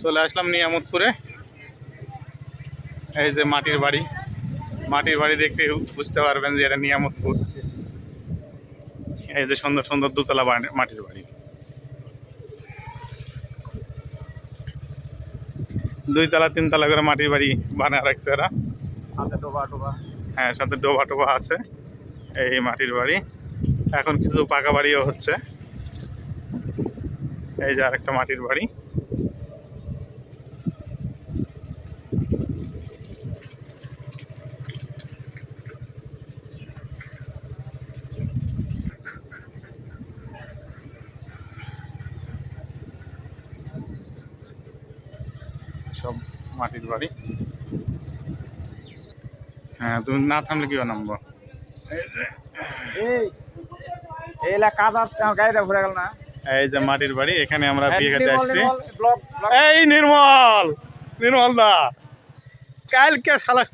চলে আসলাম নিয়ামতপুরে। এই যে মাটির বাড়ি, মাটির বাড়ি দেখতে বুঝতে পারবেন যে এটা নিয়ামতপুর। এই যে সুন্দর সুন্দর দোতলা মাটির বাড়ি, 2 তলা 3 তলা করে মাটির বাড়ি বানায় রাখছে এরা। হ্যাঁ, সাথে ডোবা টোবা আছে। এই মাটির বাড়ি, এখন কিছু পাকা বাড়িও হচ্ছে। এই যে আরেকটা মাটির বাড়ি। সব মাটির বাড়ি। হ্যাঁ, তুমি না থামলে কি নামবো? এই যে মাটির বাড়ি, এখানে আমরা বিয়ে খেতে আসছি। এই নির্মল, নির্মল দা কালকে শালা